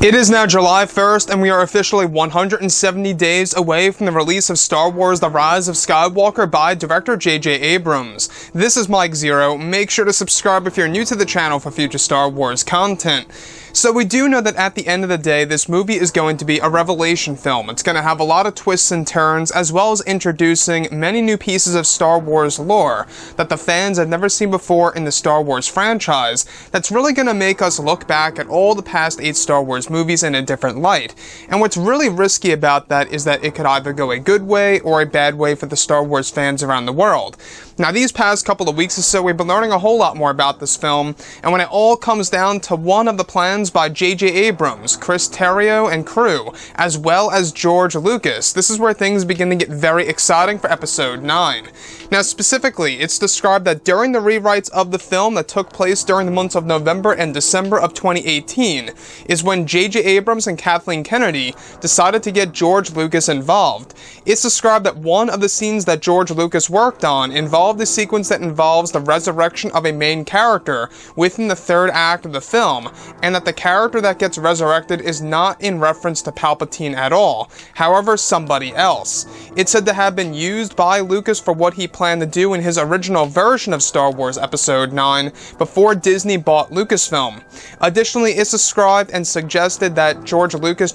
It is now July 1st, and we are officially 170 days away from the release of Star Wars The Rise of Skywalker by director J.J. Abrams. This is Mike Zero. Make sure to subscribe if you're new to the channel for future Star Wars content. So we do know that at the end of the day, this movie is going to be a revelation film. It's going to have a lot of twists and turns, as well as introducing many new pieces of Star Wars lore that the fans have never seen before in the Star Wars franchise. That's really going to make us look back at all the past 8 Star Wars movies in a different light. And what's really risky about that is that it could either go a good way or a bad way for the Star Wars fans around the world. Now, these past couple of weeks or so, we've been learning a whole lot more about this film, and when it all comes down to one of the plans by J.J. Abrams, Chris Terrio, and crew, as well as George Lucas, this is where things begin to get very exciting for Episode 9. Now, specifically, it's described that during the rewrites of the film that took place during the months of November and December of 2018, is when J.J. Abrams and Kathleen Kennedy decided to get George Lucas involved. It's described that one of the scenes that George Lucas worked on involved the sequence that involves the resurrection of a main character within the third act of the film, and that the character that gets resurrected is not in reference to Palpatine at all, however somebody else. It's said to have been used by Lucas for what he planned to do in his original version of Star Wars Episode 9 before Disney bought Lucasfilm. Additionally, it's described and suggested that George Lucas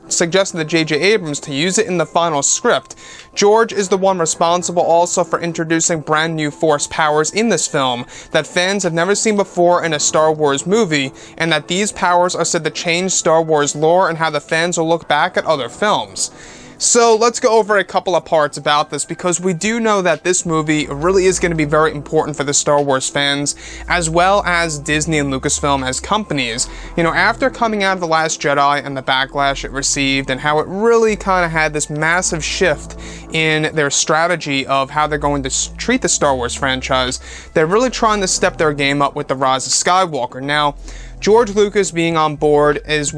suggested to J.J. Abrams to use it in the final script. George is the one responsible also for introducing brand new Force powers in this film that fans have never seen before in a Star Wars movie, and that these powers are said to change Star Wars lore and how the fans will look back at other films. So let's go over a couple of parts about this, because we do know that this movie really is going to be very important for the Star Wars fans, as well as Disney and Lucasfilm as companies. You know, after coming out of The Last Jedi and the backlash it received, and how it really kind of had this massive shift in their strategy of how they're going to treat the Star Wars franchise, they're really trying to step their game up with The Rise of Skywalker. Now, George Lucas being on board is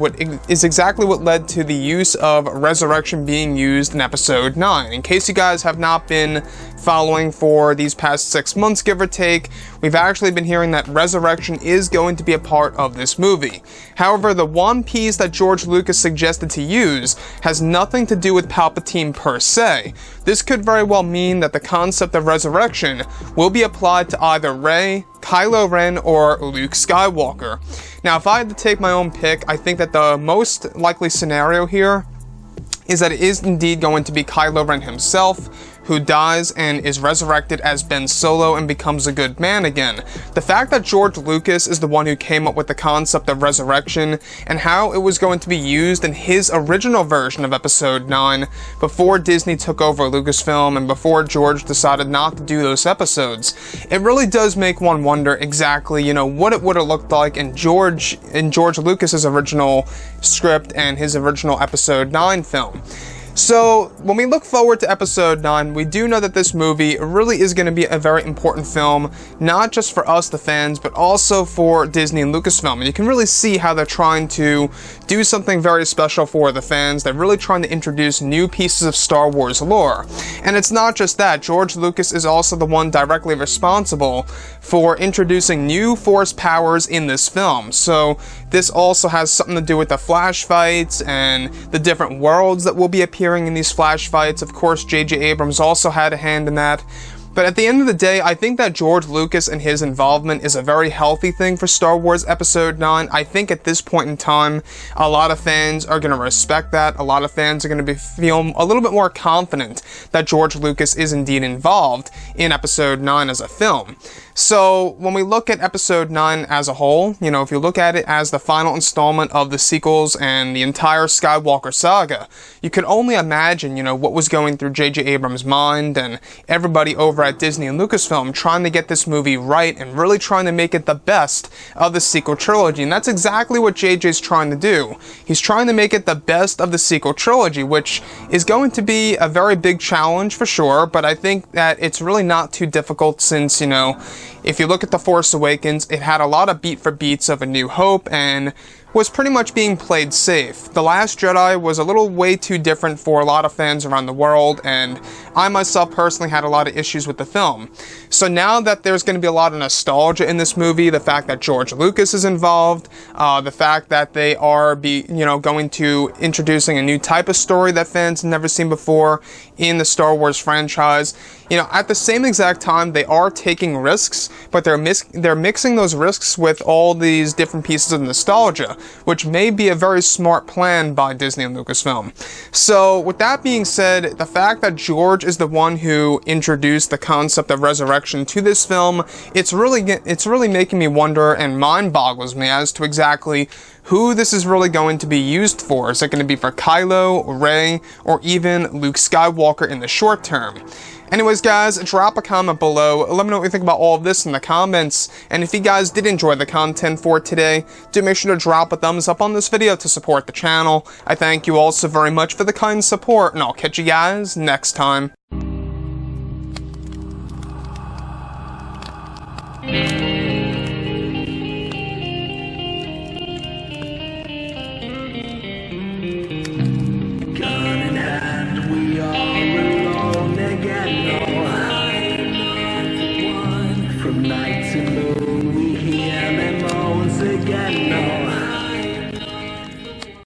exactly what led to the use of Resurrection being used in Episode 9. In case you guys have not been following for these past 6 months, give or take, we've actually been hearing that Resurrection is going to be a part of this movie. However, the one piece that George Lucas suggested to use has nothing to do with Palpatine per se. This could very well mean that the concept of Resurrection will be applied to either Rey, Kylo Ren, or Luke Skywalker. Now, if I had to take my own pick, I think that the most likely scenario here is that it is indeed going to be Kylo Ren himself who dies and is resurrected as Ben Solo and becomes a good man again. The fact that George Lucas is the one who came up with the concept of resurrection and how it was going to be used in his original version of Episode 9 before Disney took over Lucasfilm and before George decided not to do those episodes, it really does make one wonder exactly, you know, what it would have looked like in George Lucas's original script and his original Episode 9 film. So, when we look forward to Episode 9, we do know that this movie really is going to be a very important film, not just for us, the fans, but also for Disney and Lucasfilm. And you can really see how they're trying to do something very special for the fans. They're really trying to introduce new pieces of Star Wars lore. And it's not just that. George Lucas is also the one directly responsible for introducing new Force powers in this film. So, this also has something to do with the flash fights and the different worlds that will be appearing in these flash fights. Of course, J.J. Abrams also had a hand in that. But at the end of the day, I think that George Lucas and his involvement is a very healthy thing for Star Wars Episode 9. I think at this point in time, a lot of fans are going to respect that. A lot of fans are going to feel a little bit more confident that George Lucas is indeed involved in Episode 9 as a film. So, when we look at Episode 9 as a whole, you know, if you look at it as the final installment of the sequels and the entire Skywalker saga, you can only imagine, you know, what was going through J.J. Abrams' mind and everybody over at Disney and Lucasfilm trying to get this movie right and really trying to make it the best of the sequel trilogy. And that's exactly what J.J.'s trying to do. He's trying to make it the best of the sequel trilogy, which is going to be a very big challenge for sure, but I think that it's really not too difficult since, you know, If you look at The Force Awakens, it had a lot of beat for beats of A New Hope and was pretty much being played safe. The Last Jedi was a little way too different for a lot of fans around the world, and I myself personally had a lot of issues with the film. So now that there's going to be a lot of nostalgia in this movie, the fact that George Lucas is involved, the fact that they are going to introducing a new type of story that fans have never seen before in the Star Wars franchise, at the same exact time, they are taking risks, but they're mixing those risks with all these different pieces of nostalgia, which may be a very smart plan by Disney and Lucasfilm. So, with that being said, the fact that George is the one who introduced the concept of resurrection to this film, it's really making me wonder and mind boggles me as to exactly who this is really going to be used for. Is it going to be for Kylo, Rey, or even Luke Skywalker in the short term? Anyways, guys, drop a comment below. Let me know what you think about all of this in the comments. And if you guys did enjoy the content for today, do make sure to drop a thumbs up on this video to support the channel. I thank you all so very much for the kind support, and I'll catch you guys next time. Night to moon, we hear them moans again.